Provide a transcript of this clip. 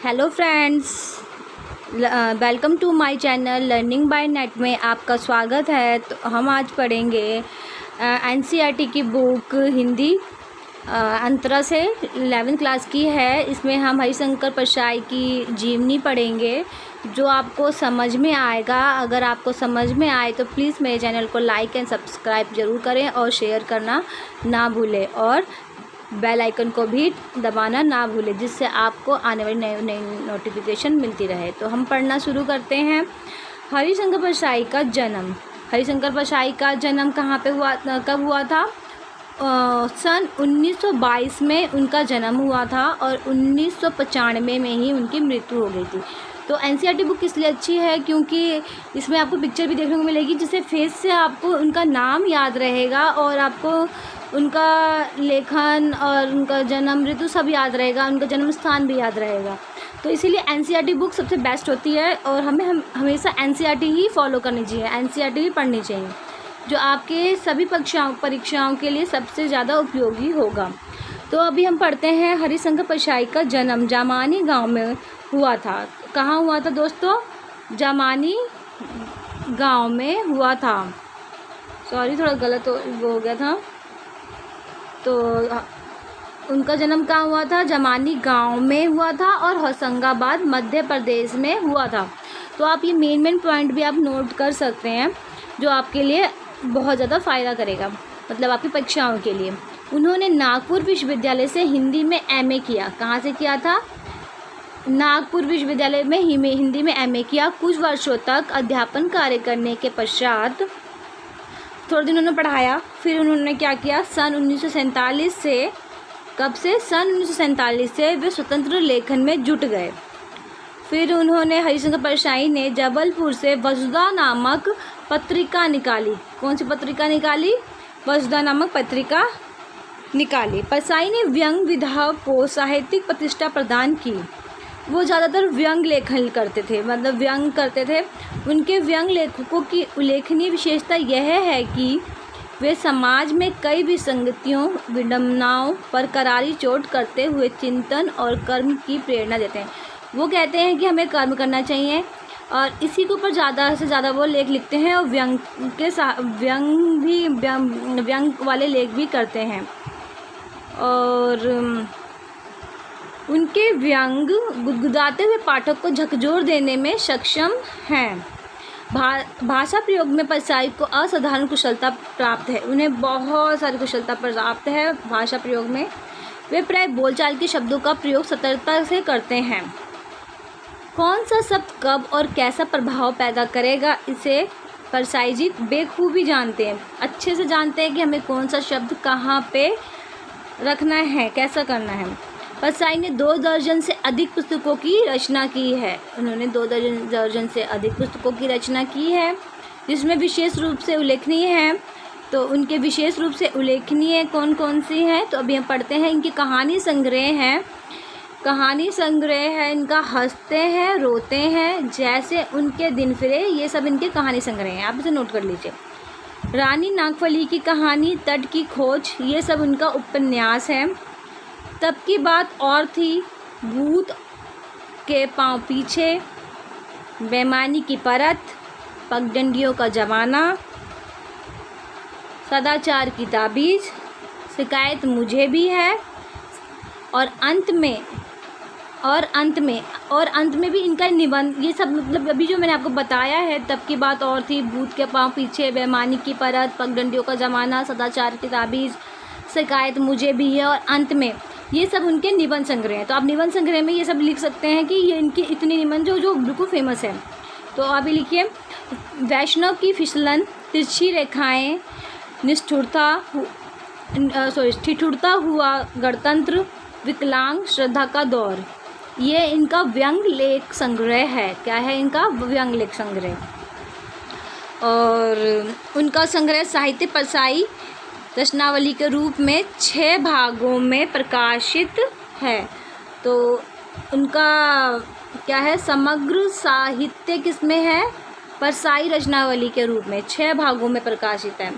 Hello friends, welcome to my channel learning by net में आपका स्वागत है। तो हम आज पढ़ेंगे एनसीईआरटी की बुक हिंदी अंतरा से 11th क्लास की है। इसमें हम हरिशंकर परसाई की जीवनी पढ़ेंगे जो आपको समझ में आएगा। अगर आपको समझ में आए तो प्लीज़ मेरे चैनल को लाइक एंड सब्सक्राइब ज़रूर करें और शेयर करना ना भूलें और बेल आइकन को भी दबाना ना भूलें, जिससे आपको आने वाली नई नोटिफिकेशन मिलती रहे। तो हम पढ़ना शुरू करते हैं। हरिशंकर परसाई का जन्म। हरिशंकर परसाई का जन्म कहाँ पे हुआ, कब हुआ था? सन 1922 में उनका जन्म हुआ था और 1995 में ही उनकी मृत्यु हो गई थी। तो एनसीईआरटी बुक इसलिए अच्छी है क्योंकि इसमें आपको पिक्चर भी देखने को मिलेगी, जिससे फेस से आपको उनका नाम याद रहेगा और आपको उनका लेखन और उनका जन्म ऋतु सब याद रहेगा, उनका जन्म स्थान भी याद रहेगा। तो इसीलिए एनसीईआरटी बुक सबसे बेस्ट होती है और हमें हमेशा एनसीईआरटी ही फॉलो करनी चाहिए, एनसीईआरटी ही पढ़नी चाहिए, जो आपके सभी परीक्षाओं के लिए सबसे ज़्यादा उपयोगी होगा। तो अभी हम पढ़ते हैं हरिशंकर परसाई का जन्म जामानी गांव में हुआ था। कहाँ हुआ था दोस्तों? जामानी गांव में हुआ था। सॉरी, थोड़ा गलत हो गया था। तो उनका जन्म कहाँ हुआ था? जामानी गांव में हुआ था और होशंगाबाद मध्य प्रदेश में हुआ था। तो आप ये मेन पॉइंट भी आप नोट कर सकते हैं, जो आपके लिए बहुत ज़्यादा फ़ायदा करेगा, मतलब आपकी परीक्षाओं के लिए। उन्होंने नागपुर विश्वविद्यालय से हिंदी में एमए किया। कहाँ से किया था? नागपुर विश्वविद्यालय में हिंदी में एमए किया। कुछ वर्षों तक अध्यापन कार्य करने के पश्चात थोड़े दिन उन्होंने पढ़ाया। फिर उन्होंने क्या किया? सन 1947 से, कब से? सन 1947 से वे स्वतंत्र लेखन में जुट गए। फिर उन्होंने हरिशंकर परसाई ने जबलपुर से वसुधा नामक पत्रिका निकाली। कौन सी पत्रिका निकाली? वसुधा नामक पत्रिका निकाली। परसाई ने व्यंग विधा को साहित्यिक प्रतिष्ठा प्रदान की। वो ज़्यादातर व्यंग लेखन करते थे, मतलब व्यंग करते थे। उनके व्यंग लेखकों की उल्लेखनीय विशेषता यह है कि वे समाज में कई विसंगतियों, विडंबनाओं पर करारी चोट करते हुए चिंतन और कर्म की प्रेरणा देते हैं। वो कहते हैं कि हमें कर्म करना चाहिए और इसी के ऊपर ज़्यादा से ज़्यादा वो लेख लिखते हैं और व्यंग वाले लेख भी करते हैं। और उनके व्यंग गुदगुदाते हुए पाठक को झकझोर देने में सक्षम हैं। भाषा प्रयोग में परसाई को असाधारण कुशलता प्राप्त है। उन्हें बहुत सारी कुशलता प्राप्त है भाषा प्रयोग में। वे प्राय बोलचाल के शब्दों का प्रयोग सतर्कता से करते हैं। कौन सा शब्द कब और कैसा प्रभाव पैदा करेगा, इसे परसाई जी बेखूबी जानते हैं, अच्छे से जानते हैं कि हमें कौन सा शब्द कहाँ पे रखना है, कैसा करना है। परसाई ने 2 दर्जन से अधिक पुस्तकों की रचना की है। उन्होंने 2 दर्जन से अधिक पुस्तकों की रचना की है, जिसमें विशेष रूप से उल्लेखनीय है। तो उनके विशेष रूप से उल्लेखनीय कौन कौन सी हैं? तो अभी हम पढ़ते हैं। इनकी कहानी संग्रह है, इनका हंसते हैं, रोते हैं, जैसे उनके दिन फिरे, ये सब इनके कहानी संग्रह हैं। आप इसे नोट कर लीजिए। रानी नागफली की कहानी, तट की खोज, ये सब उनका उपन्यास है। तब की बात और थी, भूत के पांव पीछे, बेईमानी की परत, पगडंडियों का जमाना, सदाचार की ताबीज, शिकायत मुझे भी है और अंत में भी इनका निबंध, ये सब मतलब अभी जो मैंने आपको बताया है, तब की बात और थी, भूत के पांव पीछे, बेईमानी की परत, पगडंडियों का जमाना, सदाचार की ताबीज, शिकायत मुझे भी है और अंत में, ये सब उनके निबंध संग्रह हैं। तो आप निबंध संग्रह में ये सब लिख सकते हैं कि ये इनके इतने निबंध जो बिल्कुल फेमस है। तो अभी लिखिए। वैष्णव की फिसलन, तिरछी रेखाएं, ठिठुरता हुआ गणतंत्र, विकलांग, श्रद्धा का दौर, ये इनका व्यंग लेख संग्रह है। क्या है इनका? व्यंग लेख संग्रह। और उनका संग्रह साहित्य परसाई रचनावली के रूप में 6 भागों में प्रकाशित है। तो उनका क्या है? समग्र साहित्य किसमें है? परसाई रचनावली के रूप में 6 भागों में प्रकाशित है।